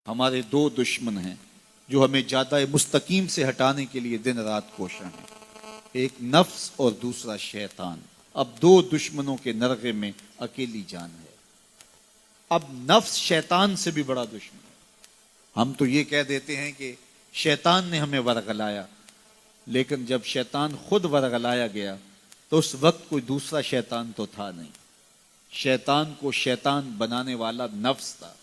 ہمارے دو دشمن ہیں جو ہمیں جادہ مستقیم سے ہٹانے کے لیے دن رات کوشاں ہیں، ایک نفس اور دوسرا شیطان۔ اب دو دشمنوں کے نرغے میں اکیلی جان ہے۔ اب نفس شیطان سے بھی بڑا دشمن ہے۔ ہم تو یہ کہہ دیتے ہیں کہ شیطان نے ہمیں ورغلایا، لیکن جب شیطان خود ورغلایا گیا تو اس وقت کوئی دوسرا شیطان تو تھا نہیں۔ شیطان کو شیطان بنانے والا نفس تھا۔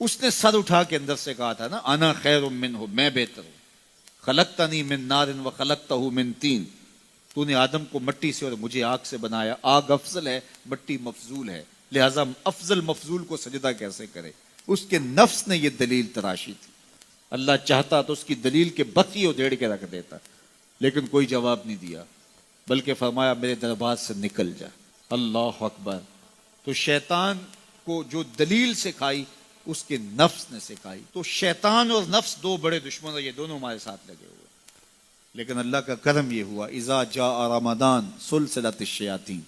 اس نے سر اٹھا کے اندر سے کہا تھا نا، انا خیر منہ، میں بہتر ہوں، خلقتنی من نار و خلقتہ من طین، تو نے آدم کو مٹی سے اور مجھے آگ سے بنایا، آگ افضل ہے، مٹی مفضول ہے، لہذا افضل مفضول کو سجدہ کیسے کرے؟ اس کے نفس نے یہ دلیل تراشی تھی۔ اللہ چاہتا تو اس کی دلیل کے بتی ادھیڑ کے رکھ دیتا، لیکن کوئی جواب نہیں دیا، بلکہ فرمایا میرے دربار سے نکل جا۔ اللہ اکبر۔ تو شیطان کو جو دلیل سکھائی اس کے نفس نے سکھائی۔ تو شیطان اور نفس دو بڑے دشمن ہیں، یہ دونوں ہمارے ساتھ لگے ہوئے۔ لیکن اللہ کا کرم یہ ہوا، اذا جاء رمضان سلسلۃ الشیاطین،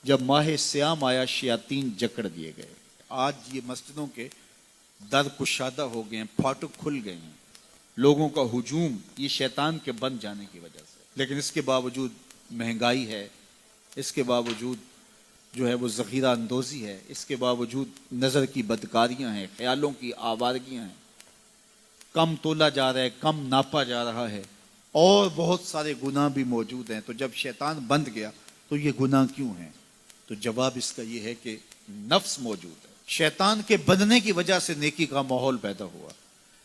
جب ماہ سیام آیا شیاطین جکڑ دیے گئے۔ آج یہ مسجدوں کے در کشادہ ہو گئے ہیں، پھاٹک کھل گئے ہیں، لوگوں کا ہجوم یہ شیطان کے بن جانے کی وجہ سے۔ لیکن اس کے باوجود مہنگائی ہے، اس کے باوجود جو ہے وہ ذخیرہ اندوزی ہے، اس کے باوجود نظر کی بدکاریاں ہیں، خیالوں کی آوارگیاں ہیں، کم تولا جا رہا ہے، کم ناپا جا رہا ہے، اور بہت سارے گناہ بھی موجود ہیں۔ تو جب شیطان بند گیا تو یہ گناہ کیوں ہیں؟ تو جواب اس کا یہ ہے کہ نفس موجود ہے۔ شیطان کے بننے کی وجہ سے نیکی کا ماحول پیدا ہوا،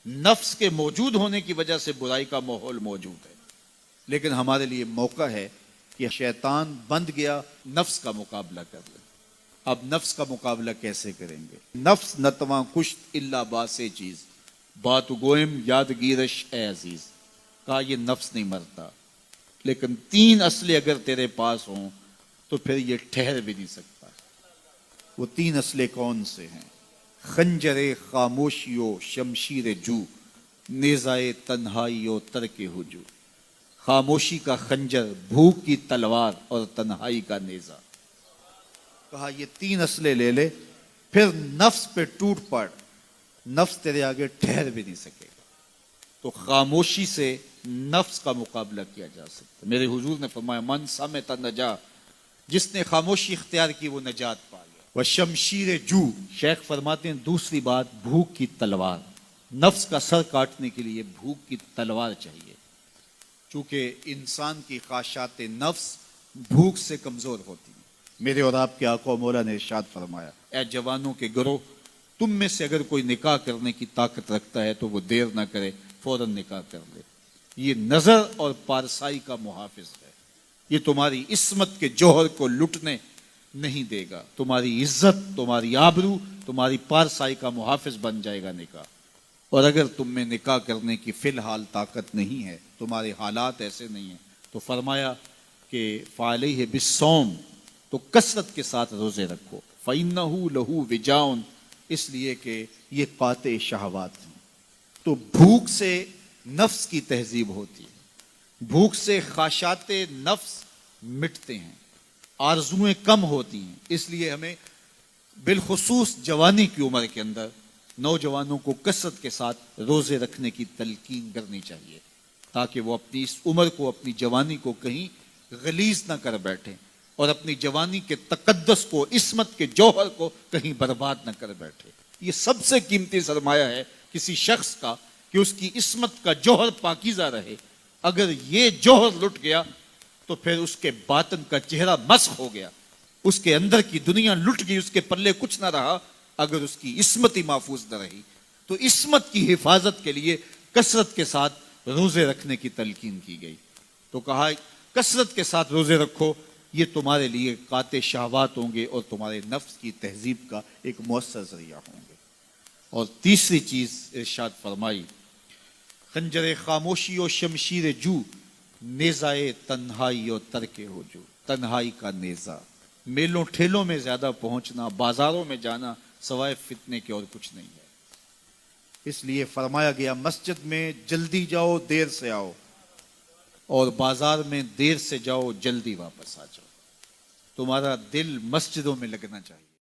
نفس کے موجود ہونے کی وجہ سے برائی کا ماحول موجود ہے۔ لیکن ہمارے لیے موقع ہے کہ شیطان بند گیا، نفس کا مقابلہ کر لیں۔ اب نفس کا مقابلہ کیسے کریں گے؟ نفس نتواں کشت الا باسے چیز، بات گوئم یادگیرش اے عزیز۔ کہا یہ نفس نہیں مرتا، لیکن تین اسلحے اگر تیرے پاس ہوں تو پھر یہ ٹھہر بھی نہیں سکتا۔ وہ تین اسلحے کون سے ہیں؟ خنجر خاموشی و شمشیر جو، نیزائے تنہائی و ترک ہجو۔ خاموشی کا خنجر، بھوک کی تلوار اور تنہائی کا نیزہ۔ کہا یہ تین اسلحے لے لے، پھر نفس پہ ٹوٹ پڑ، نفس تیرے آگے ٹھہر بھی نہیں سکے گا۔ تو خاموشی سے نفس کا مقابلہ کیا جا سکتا۔ میرے حضور نے فرمایا من صمت نجا، جس نے خاموشی اختیار کی وہ نجات پا گیا۔ وشمشیر جو، شیخ فرماتے ہیں دوسری بات بھوک کی تلوار۔ نفس کا سر کاٹنے کے لیے بھوک کی تلوار چاہیے، چونکہ انسان کی خواہشات نفس بھوک سے کمزور ہوتی ہیں۔ میرے اور آپ کے آقا و مولا نے ارشاد فرمایا، اے جوانوں کے گروہ، تم میں سے اگر کوئی نکاح کرنے کی طاقت رکھتا ہے تو وہ دیر نہ کرے، فوراً نکاح کر لے۔ یہ نظر اور پارسائی کا محافظ ہے، یہ تمہاری عصمت کے جوہر کو لٹنے نہیں دے گا، تمہاری عزت، تمہاری آبرو، تمہاری پارسائی کا محافظ بن جائے گا نکاح۔ اور اگر تم میں نکاح کرنے کی فی الحال طاقت نہیں ہے، تمہارے حالات ایسے نہیں ہیں، تو فرمایا کہ فعلیہ بالصوم، تو کثرت کے ساتھ روزے رکھو، فإنہ لہ وجاء، اس لیے کہ یہ قاطع شہوات ہیں۔ تو بھوک سے نفس کی تہذیب ہوتی ہے، بھوک سے خواہشات نفس مٹتے ہیں، آرزویں کم ہوتی ہیں۔ اس لیے ہمیں بالخصوص جوانی کی عمر کے اندر نوجوانوں کو کثرت کے ساتھ روزے رکھنے کی تلقین کرنی چاہیے، تاکہ وہ اپنی اس عمر کو، اپنی جوانی کو کہیں غلیظ نہ کر بیٹھیں، اور اپنی جوانی کے تقدس کو، عصمت کے جوہر کو کہیں برباد نہ کر بیٹھے۔ یہ سب سے قیمتی سرمایہ ہے کسی شخص کا کہ اس کی عصمت کا جوہر پاکیزہ رہے۔ اگر یہ جوہر لٹ گیا تو پھر اس کے باطن کا چہرہ مسخ ہو گیا، اس کے اندر کی دنیا لٹ گئی، اس کے پلے کچھ نہ رہا اگر اس کی عصمت ہی محفوظ نہ رہی۔ تو عصمت کی حفاظت کے لیے کثرت کے ساتھ روزے رکھنے کی تلقین کی گئی۔ تو کہا کثرت کے ساتھ روزے رکھو، یہ تمہارے لیے قاطع شہوات ہوں گے اور تمہارے نفس کی تہذیب کا ایک مؤثر ذریعہ ہوں گے۔ اور تیسری چیز ارشاد فرمائی، خنجر خاموشی و شمشیر جو، نیزائے تنہائی و ترک ہجو۔ تنہائی کا نیزہ، میلوں ٹھیلوں میں زیادہ پہنچنا، بازاروں میں جانا سوائے فتنے کے اور کچھ نہیں ہے۔ اس لیے فرمایا گیا مسجد میں جلدی جاؤ دیر سے آؤ، اور بازار میں دیر سے جاؤ جلدی واپس آ جاؤ۔ تمہارا دل مسجدوں میں لگنا چاہیے۔